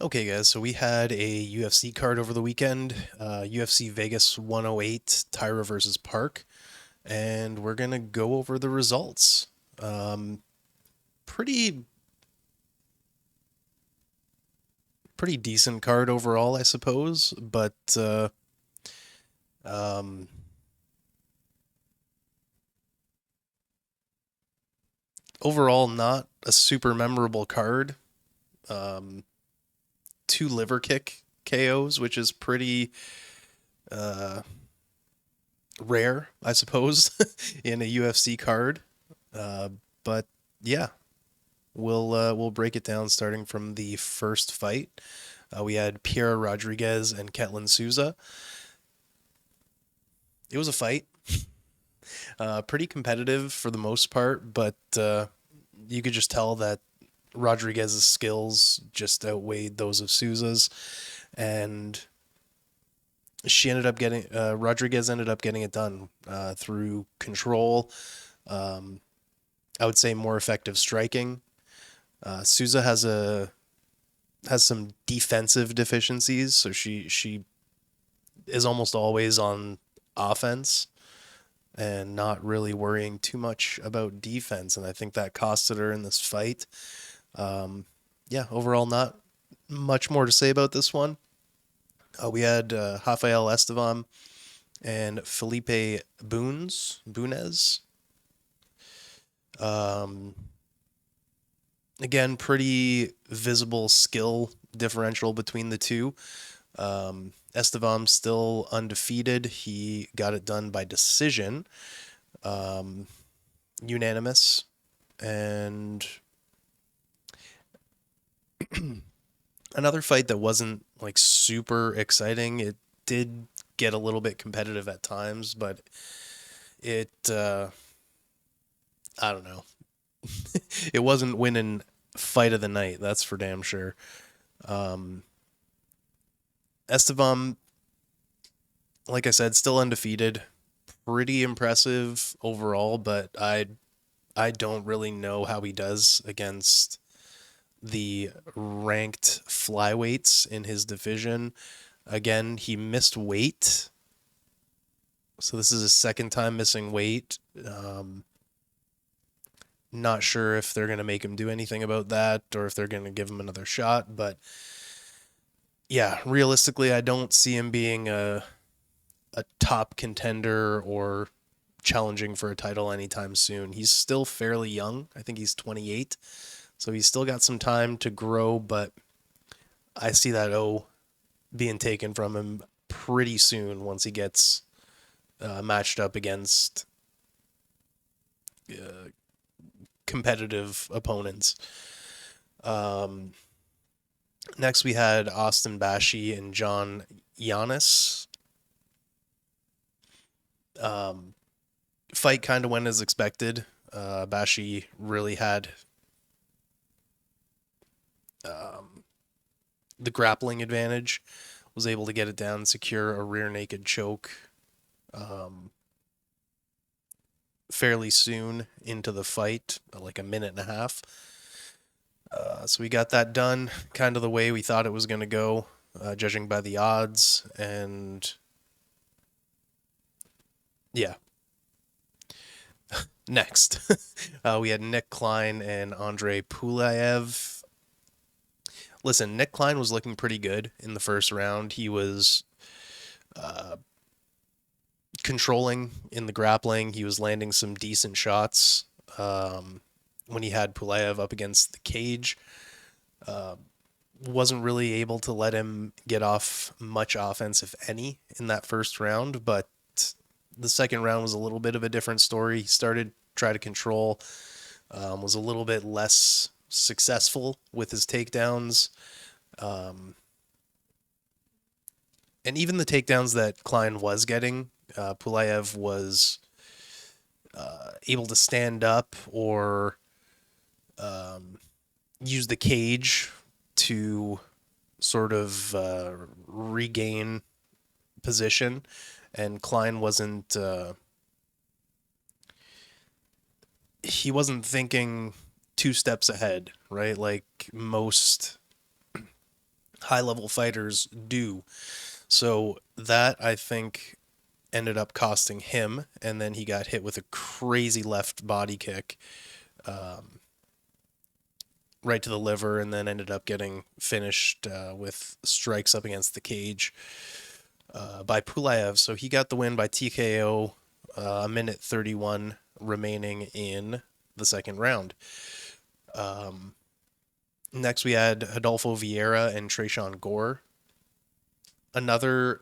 Okay, guys, so we had a UFC card over the weekend, UFC Vegas 108, Tyra versus Park, and we're gonna go over the results. Um, pretty pretty decent card overall, I suppose, but um, overall not a super memorable card. Um, two liver kick KOs, which is pretty uh, rare, I suppose, in a UFC card. Uh, but yeah, we'll break it down starting from the first fight. We had Pierre Rodriguez and Ketlin Souza. It was a fight, pretty competitive for the most part, but you could just tell that Rodriguez's skills just outweighed those of Souza's, and she ended up getting Rodriguez ended up getting it done through control. Um, I would say more effective striking. Souza has some defensive deficiencies, so she is almost always on offense and not really worrying too much about defense, and I think that costed her in this fight. Um, yeah, overall, not much more to say about this one. We had Rafael Estevam and Felipe Bunez. Um, Again, pretty visible skill differential between the two. Estevam still undefeated. He got it done by decision, um, unanimous, and another fight that wasn't like super exciting. It did get a little bit competitive at times, but it I don't know. It wasn't winning fight of the night. That's for damn sure. Um, Estevam, like I said, still undefeated. Pretty impressive overall, but I don't really know how he does against the ranked flyweights in his division. Again, he missed weight, so this is his second time missing weight. Not sure if they're going to make him do anything about that or if they're going to give him another shot, but yeah, realistically, I don't see him being a top contender or challenging for a title anytime soon. He's still fairly young. I think he's 28. So he's still got some time to grow, but I see that O being taken from him pretty soon once he gets matched up against uh, competitive opponents. Um, Next, we had Austin Bashi and John Giannis. Um, Fight kind of went as expected. Bashi really had um, the grappling advantage, was able to get it down, secure a rear naked choke um, fairly soon into the fight, like a minute and a half. So we got that done kind of the way we thought it was going to go, judging by the odds. And yeah, next, we had Nick Klein and Andrei Pulayev. Listen, Nick Klein was looking pretty good in the first round. He was uh, controlling in the grappling. He was landing some decent shots when he had Pulayev up against the cage. Uh, wasn't really able to let him get off much offense, if any, in that first round. But the second round was a little bit of a different story. He started try to control, was a little bit less successful with his takedowns. Um, and even the takedowns that Klein was getting, Pulayev was able to stand up or um, use the cage to sort of regain position, and Klein wasn't he wasn't thinking two steps ahead, right? Like most high level fighters do. So that, I think, ended up costing him, and then he got hit with a crazy left body kick right to the liver, and then ended up getting finished with strikes up against the cage by Pulaev. So he got the win by TKO, a minute 31 remaining in the second round. Next, we had Adolfo Vieira and Tresean Gore. Another,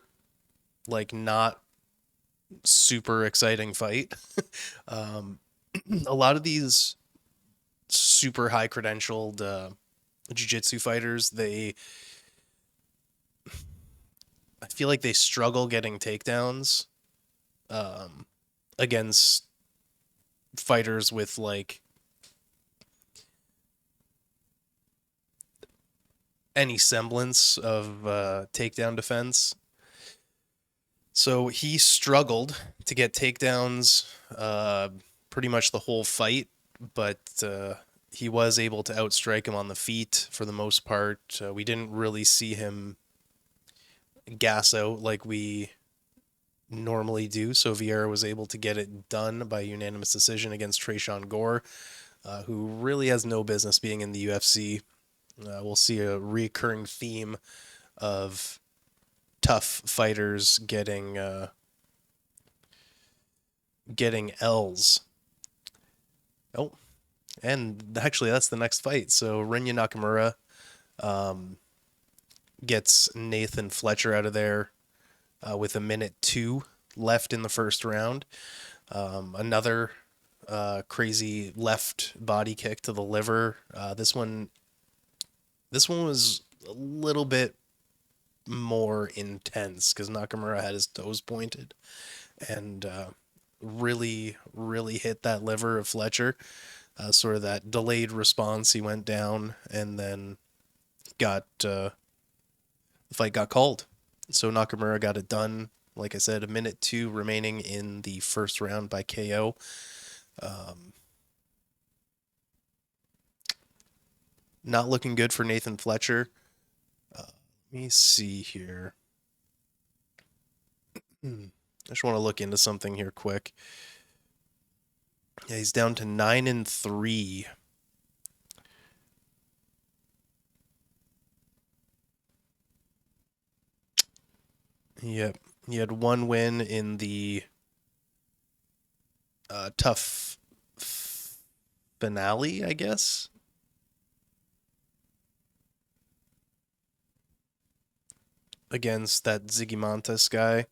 like, not super exciting fight. A lot of these super high credentialed jiu-jitsu fighters, I feel like they struggle getting takedowns against fighters with like any semblance of takedown defense. So he struggled to get takedowns pretty much the whole fight, but he was able to outstrike him on the feet for the most part. We didn't really see him gas out like we normally do. So Vieira was able to get it done by unanimous decision against Tresean Gore, who really has no business being in the UFC. We'll see a recurring theme of tough fighters getting L's. Oh, and actually that's the next fight. So Rinya Nakamura gets Nathan Fletcher out of there with a minute 2 left in the first round. Another crazy left body kick to the liver. This one was a little bit more intense because Nakamura had his toes pointed and really, really hit that liver of Fletcher. Sort of that delayed response. He went down and then the fight got called. So Nakamura got it done. Like I said, a minute 2 remaining in the first round by KO. Not looking good for Nathan Fletcher. Let me see here. I just want to look into something here quick. Yeah, he's down to 9-3. Yep, he had one win in the tough finale, I guess. Against that Zigimantas guy.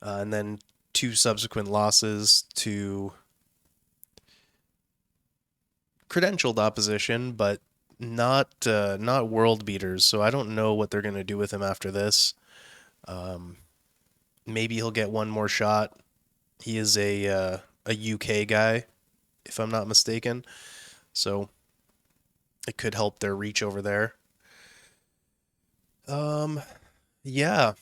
And then 2 subsequent losses to credentialed opposition, but not world beaters. So I don't know what they're gonna do with him after this. Maybe he'll get one more shot. He is a UK guy, if I'm not mistaken. So it could help their reach over there. Um, yeah,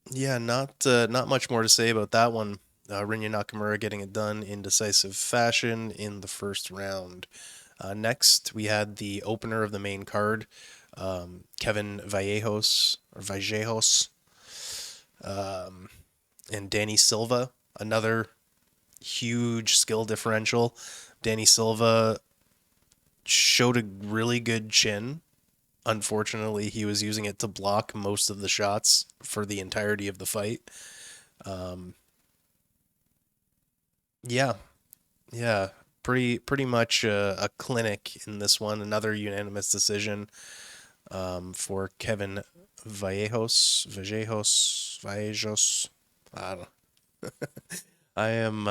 yeah, not much more to say about that one. Rinya Nakamura getting it done in decisive fashion in the first round. Next, we had the opener of the main card, Kevin Vallejos, and Danny Silva. Another huge skill differential. Danny Silva showed a really good chin. Unfortunately, he was using it to block most of the shots for the entirety of the fight. Yeah, yeah, pretty much a clinic in this one. Another unanimous decision for Kevin Vallejos. I don't. I am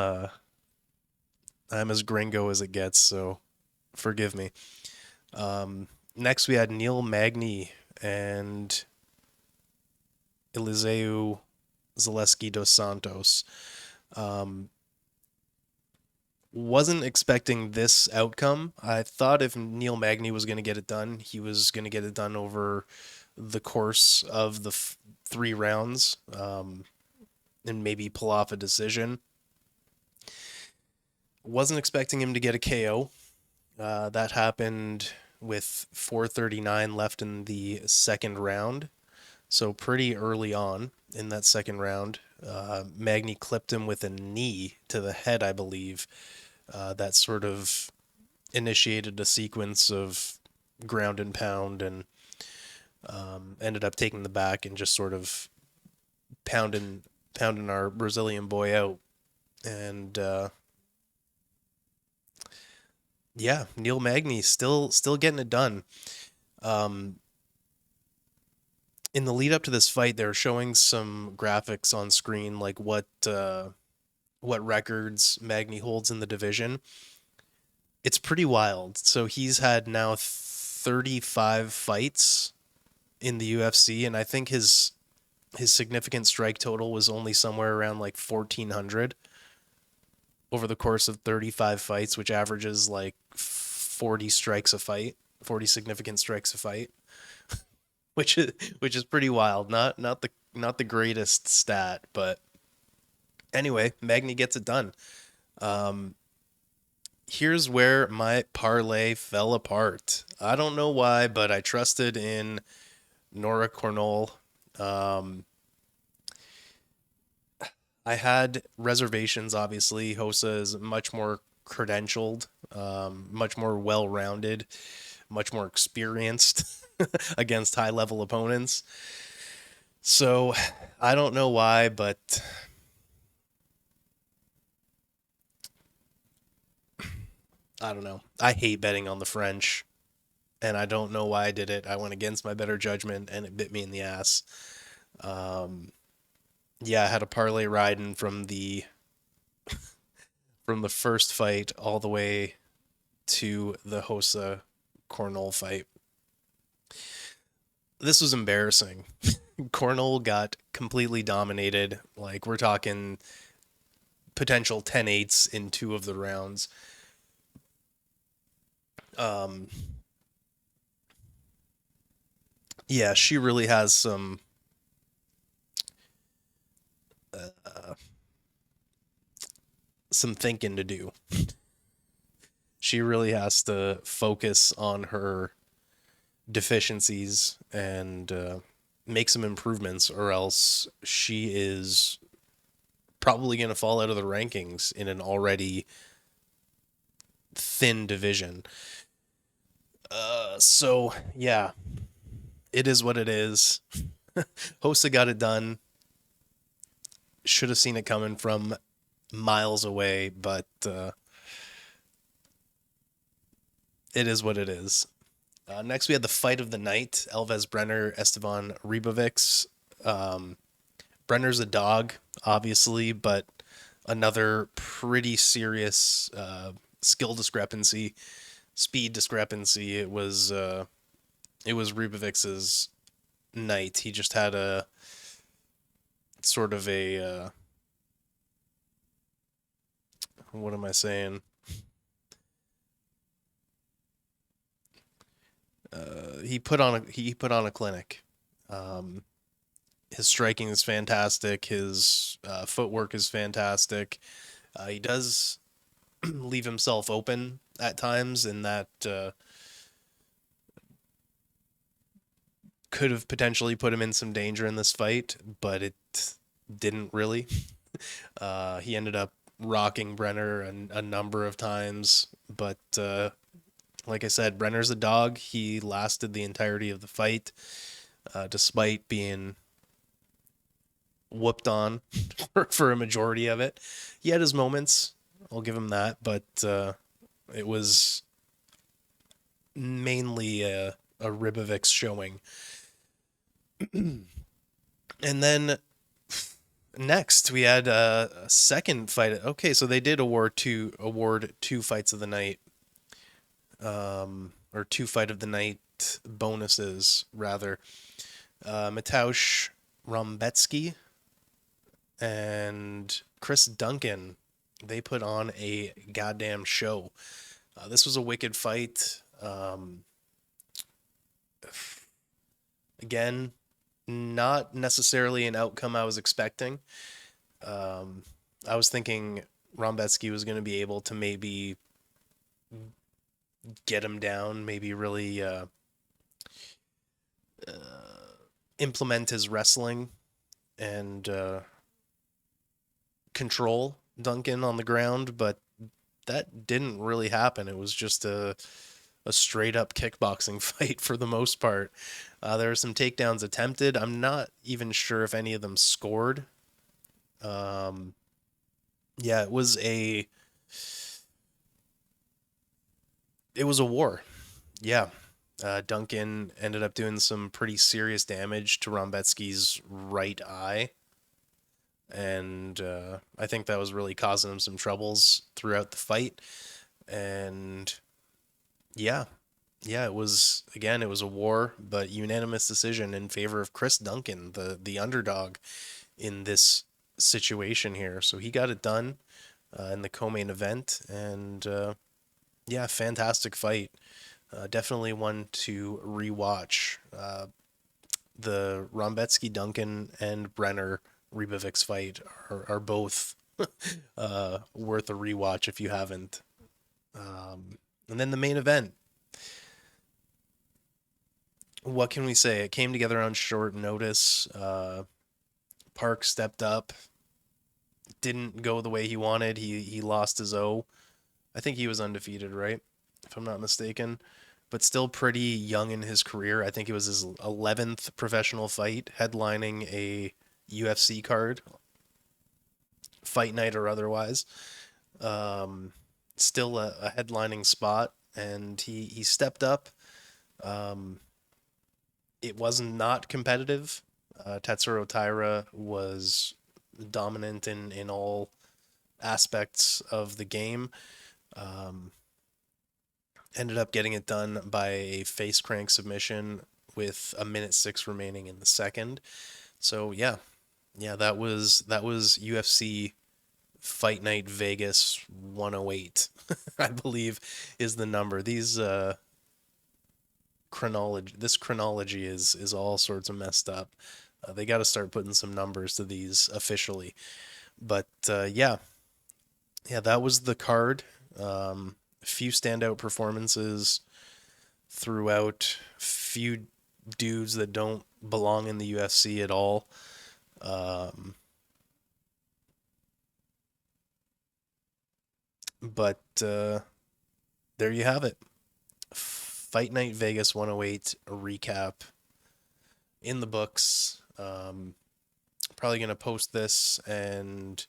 I'm as gringo as it gets, so forgive me. Next, we had Neil Magny and Eliseu Zaleski dos Santos. Wasn't expecting this outcome. I thought if Neil Magny was going to get it done, he was going to get it done over the course of the 3 rounds and maybe pull off a decision. Wasn't expecting him to get a KO. That happened with 4:39 left in the second round. So pretty early on in that second round, Magny clipped him with a knee to the head, I believe. That sort of initiated a sequence of ground and pound, and ended up taking the back and just sort of pounding pounding our Brazilian boy out. And yeah, Neil Magny still getting it done. Um, in the lead up to this fight, they were showing some graphics on screen, like what records Magny holds in the division. It's pretty wild. So he's had now 35 fights in the UFC, and I think his significant strike total was only somewhere around like 1,400 over the course of 35 fights, which averages like 40 strikes a fight, 40 significant strikes a fight, which is pretty wild. Not the greatest stat, but anyway, Magny gets it done. Um, Here's where my parlay fell apart. I don't know why, but I trusted in Nora Cornell. Um, I had reservations, obviously. Hosa is much more credentialed, much more well rounded, much more experienced against high level opponents. So I don't know why, but I don't know. I hate betting on the French, and I don't know why I did it. I went against my better judgment, and it bit me in the ass. Um, yeah, I had a parlay riding from the first fight all the way to the Hosa Cornell fight. This was embarrassing. Cornell got completely dominated. Like, we're talking potential 10-8s in two of the rounds. Um, yeah, she really has some thinking to do. She really has to focus on her deficiencies and make some improvements, or else she is probably going to fall out of the rankings in an already thin division. So yeah, it is what it is. Hosa got it done. Should have seen it coming from miles away, but it is what it is. Next, we had the fight of the night: Elves Brenner, Esteban Ribovics. Um, Brenner's a dog, obviously, but another pretty serious skill discrepancy, speed discrepancy. It was Ribovic's night. He just had a sort of a what am I saying? He put on a clinic. Um, his striking is fantastic. His footwork is fantastic. He does leave himself open at times, and that could have potentially put him in some danger in this fight, but it didn't really. He ended up rocking Brenner a number of times, but like I said, Brenner's a dog. He lasted the entirety of the fight, despite being whooped on for a majority of it. He had his moments. I'll give him that, but it was mainly a Ribovics showing. And then next we had a second fight. Okay, so they did award two fights of the night, or two fight of the night bonuses rather. Mateusz Rombetsky and Chris Duncan, they put on a goddamn show. This was a wicked fight. Again, not necessarily an outcome I was expecting. Um, I was thinking Rombetsky was going to be able to maybe get him down, maybe really implement his wrestling and control Duncan on the ground, but that didn't really happen. It was just a straight up kickboxing fight for the most part. There were some takedowns attempted. I'm not even sure if any of them scored. Um, yeah, it was a war. Yeah. Duncan ended up doing some pretty serious damage to Rombetsky's right eye. And I think that was really causing him some troubles throughout the fight. And yeah, yeah, it was a war, but unanimous decision in favor of Chris Duncan, the underdog in this situation here. So he got it done in the co-main event, and yeah, fantastic fight. Definitely one to rewatch. The Rombetsky Duncan and Brenner Ribovics fight are both worth a rewatch if you haven't. And then the main event. What can we say? It came together on short notice. Park stepped up, didn't go the way he wanted. He lost his O. I think he was undefeated, right? If I'm not mistaken, but still pretty young in his career. I think it was his 11th professional fight, headlining a UFC card, fight night or otherwise. Um, Still a headlining spot, and he stepped up. Um, it was not competitive. Tetsuro Taira was dominant in all aspects of the game. Um, Ended up getting it done by a face crank submission with a minute 6 remaining in the second. So yeah, yeah, that was UFC Fight Night Vegas 108, I believe is the number. These chronology is all sorts of messed up. They got to start putting some numbers to these officially. But yeah, yeah, that was the card. A few standout performances throughout. Few dudes that don't belong in the UFC at all. Um, but there you have it. Fight Night Vegas 108 recap in the books. Probably going to post this and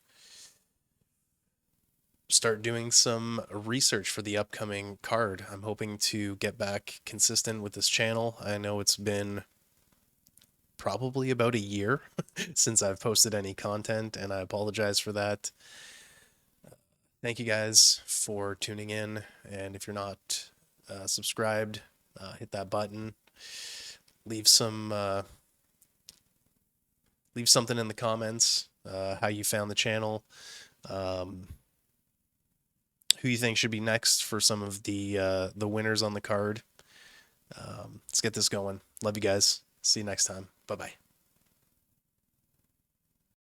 start doing some research for the upcoming card. I'm hoping to get back consistent with this channel. I know it's been probably about a year since I've posted any content, and I apologize for that. Thank you guys for tuning in, and if you're not subscribed, hit that button. Leave some leave something in the comments how you found the channel. Um, who you think should be next for some of the winners on the card. Let's get this going. Love you guys. See you next time. Bye bye.